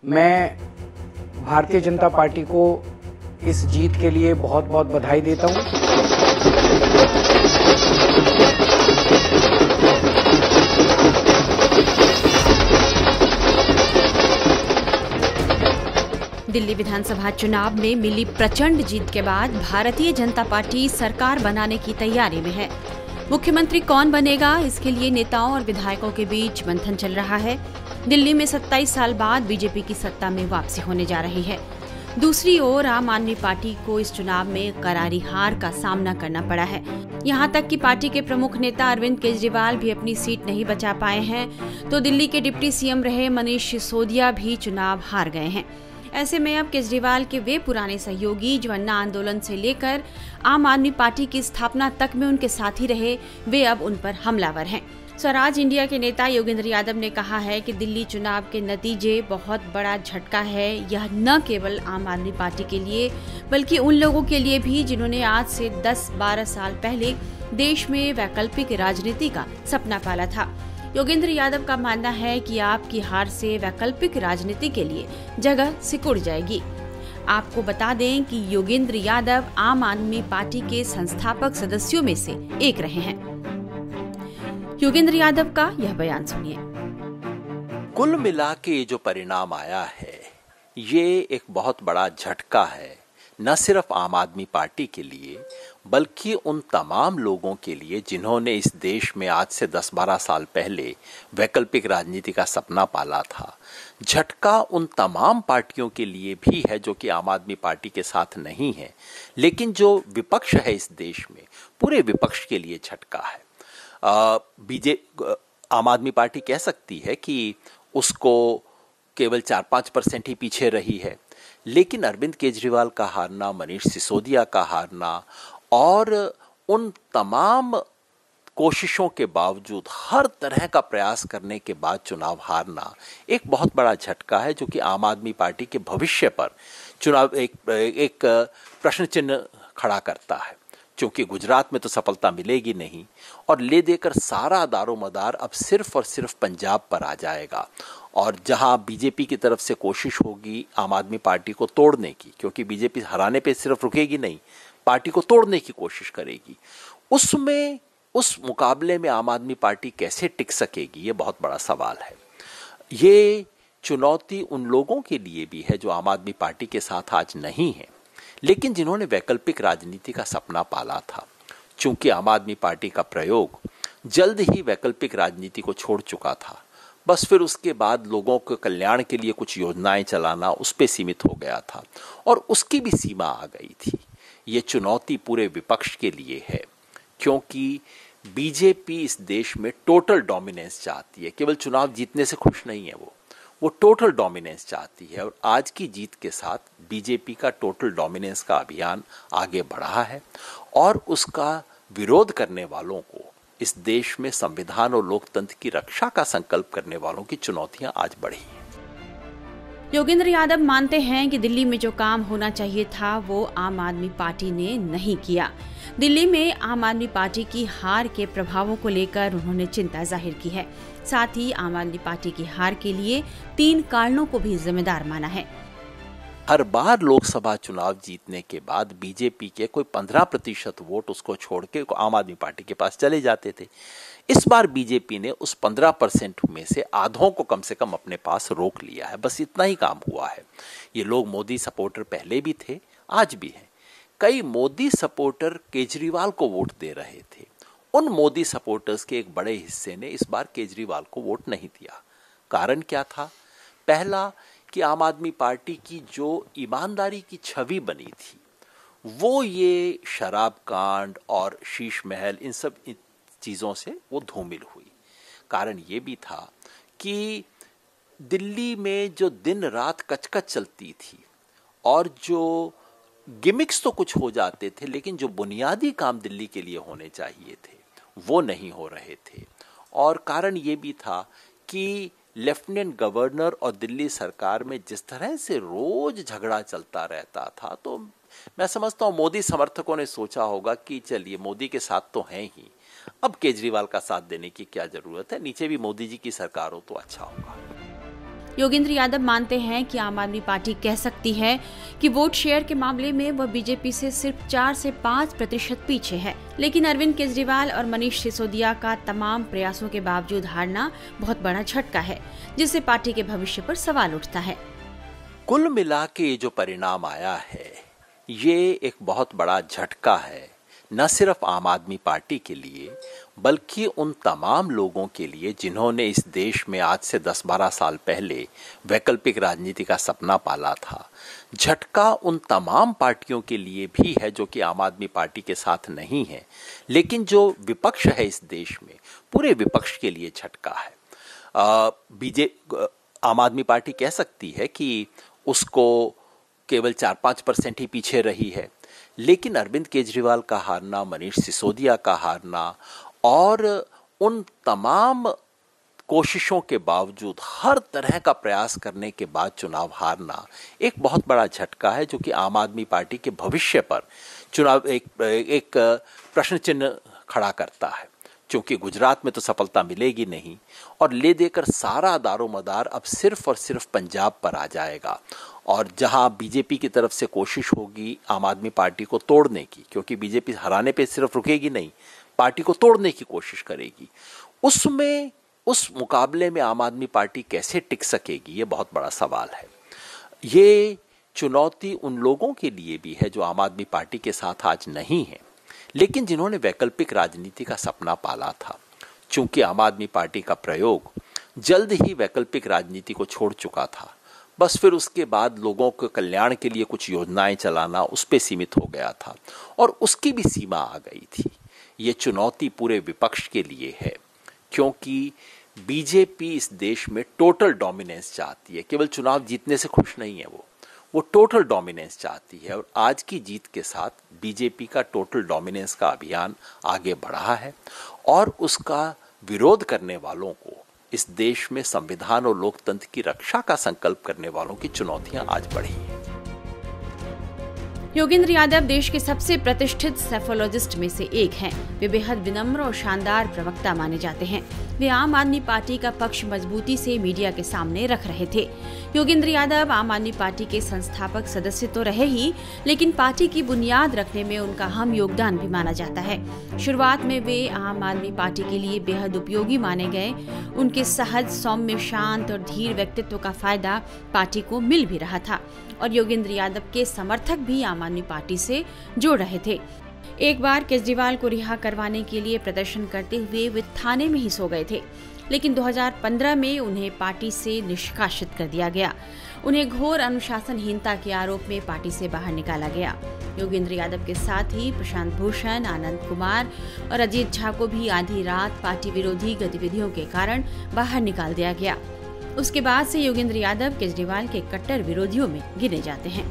मैं भारतीय जनता पार्टी को इस जीत के लिए बहुत बहुत बधाई देता हूं। दिल्ली विधानसभा चुनाव में मिली प्रचंड जीत के बाद भारतीय जनता पार्टी सरकार बनाने की तैयारी में है। मुख्यमंत्री कौन बनेगा, इसके लिए नेताओं और विधायकों के बीच मंथन चल रहा है। दिल्ली में 27 साल बाद बीजेपी की सत्ता में वापसी होने जा रही है। दूसरी ओर आम आदमी पार्टी को इस चुनाव में करारी हार का सामना करना पड़ा है। यहां तक कि पार्टी के प्रमुख नेता अरविंद केजरीवाल भी अपनी सीट नहीं बचा पाए हैं, तो दिल्ली के डिप्टी सीएम रहे मनीष सिसोदिया भी चुनाव हार गए हैं। ऐसे में अब केजरीवाल के वे पुराने सहयोगी जो अन्ना आंदोलन से लेकर आम आदमी पार्टी की स्थापना तक में उनके साथी रहे, वे अब उन पर हमलावर हैं। स्वराज इंडिया के नेता योगेंद्र यादव ने कहा है कि दिल्ली चुनाव के नतीजे बहुत बड़ा झटका है। यह न केवल आम आदमी पार्टी के लिए बल्कि उन लोगों के लिए भी जिन्होंने आज से 10-12 साल पहले देश में वैकल्पिक राजनीति का सपना पाला था। योगेंद्र यादव का मानना है कि आपकी हार से वैकल्पिक राजनीति के लिए जगह सिकुड़ जाएगी। आपको बता दें कि योगेंद्र यादव आम आदमी पार्टी के संस्थापक सदस्यों में से एक रहे हैं। योगेंद्र यादव का यह बयान सुनिए। कुल मिला के जो परिणाम आया है, ये एक बहुत बड़ा झटका है, न सिर्फ आम आदमी पार्टी के लिए बल्कि उन तमाम लोगों के लिए जिन्होंने इस देश में आज से 10-12 साल पहले वैकल्पिक राजनीति का सपना पाला था। झटका उन तमाम पार्टियों के लिए भी है जो कि आम आदमी पार्टी के साथ नहीं है, लेकिन जो विपक्ष है इस देश में, पूरे विपक्ष के लिए झटका है। आम आदमी पार्टी कह सकती है कि उसको केवल 4-5% ही पीछे रही है, लेकिन अरविंद केजरीवाल का हारना, मनीष सिसोदिया का हारना और उन तमाम कोशिशों के बावजूद, हर तरह का प्रयास करने के बाद चुनाव हारना एक बहुत बड़ा झटका है, जो कि आम आदमी पार्टी के भविष्य पर चुनाव एक प्रश्न चिन्ह खड़ा करता है। क्योंकि गुजरात में तो सफलता मिलेगी नहीं और ले देकर सारा दारोमदार अब सिर्फ और सिर्फ पंजाब पर आ जाएगा। और जहां बीजेपी की तरफ से कोशिश होगी आम आदमी पार्टी को तोड़ने की, क्योंकि बीजेपी हराने पे सिर्फ रुकेगी नहीं, पार्टी को तोड़ने की कोशिश करेगी, उसमें उस मुकाबले में आम आदमी पार्टी कैसे टिक सकेगी, ये बहुत बड़ा सवाल है। ये चुनौती उन लोगों के लिए भी है जो आम आदमी पार्टी के साथ आज नहीं है, लेकिन जिन्होंने वैकल्पिक राजनीति का सपना पाला था। चूंकि आम आदमी पार्टी का प्रयोग जल्द ही वैकल्पिक राजनीति को छोड़ चुका था, बस फिर उसके बाद लोगों के कल्याण के लिए कुछ योजनाएं चलाना उस पे सीमित हो गया था और उसकी भी सीमा आ गई थी। ये चुनौती पूरे विपक्ष के लिए है, क्योंकि बीजेपी इस देश में टोटल डोमिनेंस चाहती है। केवल चुनाव जीतने से खुश नहीं है, वो टोटल डोमिनेंस चाहती है। और आज की जीत के साथ बीजेपी का टोटल डोमिनेंस का अभियान आगे बढ़ा है और उसका विरोध करने वालों को, इस देश में संविधान और लोकतंत्र की रक्षा का संकल्प करने वालों की चुनौतियां आज बढ़ी हैं। योगेंद्र यादव मानते हैं कि दिल्ली में जो काम होना चाहिए था वो आम आदमी पार्टी ने नहीं किया। दिल्ली में आम आदमी पार्टी की हार के प्रभावों को लेकर उन्होंने चिंता जाहिर की है। साथ ही आम आदमी पार्टी की हार के लिए 3 कारणों को भी जिम्मेदार माना है। हर बार लोकसभा चुनाव जीतने के बाद बीजेपी के कोई 15% वोट उसको छोड़ के आम आदमी पार्टी के पास चले जाते थे। इस बार बीजेपी ने उस 15% में से आधों को कम से कम अपने पास रोक लिया है। बस इतना ही काम हुआ है। ये लोग मोदी सपोर्टर पहले भी थे, आज भी हैं। कई मोदी सपोर्टर केजरीवाल को वोट दे रहे थे। उन मोदी सपोर्टर्स के एक बड़े हिस्से ने इस बार केजरीवाल को वोट नहीं दिया। कारण क्या था? पहला कि आम आदमी पार्टी की जो ईमानदारी की छवि बनी थी, वो ये शराब कांड और शीश महल, इन सब चीज़ों से वो धूमिल हुई। कारण ये भी था कि दिल्ली में जो दिन रात कचकच चलती थी और जो गिमिक्स तो कुछ हो जाते थे, लेकिन जो बुनियादी काम दिल्ली के लिए होने चाहिए थे वो नहीं हो रहे थे। और कारण ये भी था कि लेफ्टिनेंट गवर्नर और दिल्ली सरकार में जिस तरह से रोज झगड़ा चलता रहता था, तो मैं समझता हूँ मोदी समर्थकों ने सोचा होगा कि चलिए मोदी के साथ तो हैं ही, अब केजरीवाल का साथ देने की क्या जरूरत है, नीचे भी मोदी जी की सरकार हो तो अच्छा होगा। योगेंद्र यादव मानते हैं कि आम आदमी पार्टी कह सकती है कि वोट शेयर के मामले में वह बीजेपी से सिर्फ 4 से 5% पीछे है, लेकिन अरविंद केजरीवाल और मनीष सिसोदिया का तमाम प्रयासों के बावजूद हारना बहुत बड़ा झटका है, जिससे पार्टी के भविष्य पर सवाल उठता है। कुल मिला के जो परिणाम आया है, ये एक बहुत बड़ा झटका है, न सिर्फ आम आदमी पार्टी के लिए बल्कि उन तमाम लोगों के लिए जिन्होंने इस देश में आज से 10-12 साल पहले वैकल्पिक राजनीति का सपना पाला था। झटका उन तमाम पार्टियों के लिए भी है जो कि आम आदमी पार्टी के साथ नहीं है, लेकिन जो विपक्ष है इस देश में, पूरे विपक्ष के लिए झटका है। आम आदमी पार्टी कह सकती है कि उसको केवल 4-5% ही पीछे रही है, लेकिन अरविंद केजरीवाल का हारना, मनीष सिसोदिया का हारना और उन तमाम कोशिशों के बावजूद, हर तरह का प्रयास करने के बाद चुनाव हारना एक बहुत बड़ा झटका है, जो कि आम आदमी पार्टी के भविष्य पर चुनाव एक प्रश्न चिन्ह खड़ा करता है। क्योंकि गुजरात में तो सफलता मिलेगी नहीं और ले देकर सारा दारोमदार अब सिर्फ और सिर्फ पंजाब पर आ जाएगा, और जहां बीजेपी की तरफ से कोशिश होगी आम आदमी पार्टी को तोड़ने की, क्योंकि बीजेपी हराने पे सिर्फ रुकेगी नहीं, पार्टी को तोड़ने की कोशिश करेगी, उसमें उस मुकाबले में आम आदमी पार्टी कैसे टिक सकेगी, ये बहुत बड़ा सवाल है। ये चुनौती उन लोगों के लिए भी है जो आम आदमी पार्टी के साथ आज नहीं है, लेकिन जिन्होंने वैकल्पिक राजनीति का सपना पाला था। चूंकि आम आदमी पार्टी का प्रयोग जल्द ही वैकल्पिक राजनीति को छोड़ चुका था, बस फिर उसके बाद लोगों के कल्याण के लिए कुछ योजनाएं चलाना उस पे सीमित हो गया था और उसकी भी सीमा आ गई थी। ये चुनौती पूरे विपक्ष के लिए है, क्योंकि बीजेपी इस देश में टोटल डोमिनेंस चाहती है, केवल चुनाव जीतने से खुश नहीं है, वो टोटल डोमिनेंस चाहती है। और आज की जीत के साथ बीजेपी का टोटल डोमिनेंस का अभियान आगे बढ़ा है और उसका विरोध करने वालों को, इस देश में संविधान और लोकतंत्र की रक्षा का संकल्प करने वालों की चुनौतियां आज बढ़ी हैं। योगेंद्र यादव देश के सबसे प्रतिष्ठित सेफोलॉजिस्ट में से एक हैं। वे बेहद विनम्र और शानदार प्रवक्ता माने जाते हैं। वे आम आदमी पार्टी का पक्ष मजबूती से मीडिया के सामने रख रहे थे। योगेंद्र यादव आम आदमी पार्टी के संस्थापक सदस्य तो रहे ही, लेकिन पार्टी की बुनियाद रखने में उनका अहम योगदान भी माना जाता है। शुरुआत में वे आम आदमी पार्टी के लिए बेहद उपयोगी माने गए। उनके सहज, सौम्य, शांत और धीर व्यक्तित्व का फायदा पार्टी को मिल भी रहा था और योगेंद्र यादव के समर्थक भी आम आदमी पार्टी से जुड़ रहे थे। एक बार केजरीवाल को रिहा करवाने के लिए प्रदर्शन करते हुए वे थाने में ही सो गए थे, लेकिन 2015 में उन्हें पार्टी से निष्कासित कर दिया गया। उन्हें घोर अनुशासनहीनता के आरोप में पार्टी से बाहर निकाला गया। योगेंद्र यादव के साथ ही प्रशांत भूषण, आनंद कुमार और अजीत झा को भी आधी रात पार्टी विरोधी गतिविधियों के कारण बाहर निकाल दिया गया। उसके बाद से योगेंद्र यादव केजरीवाल के कट्टर विरोधियों में गिने जाते हैं।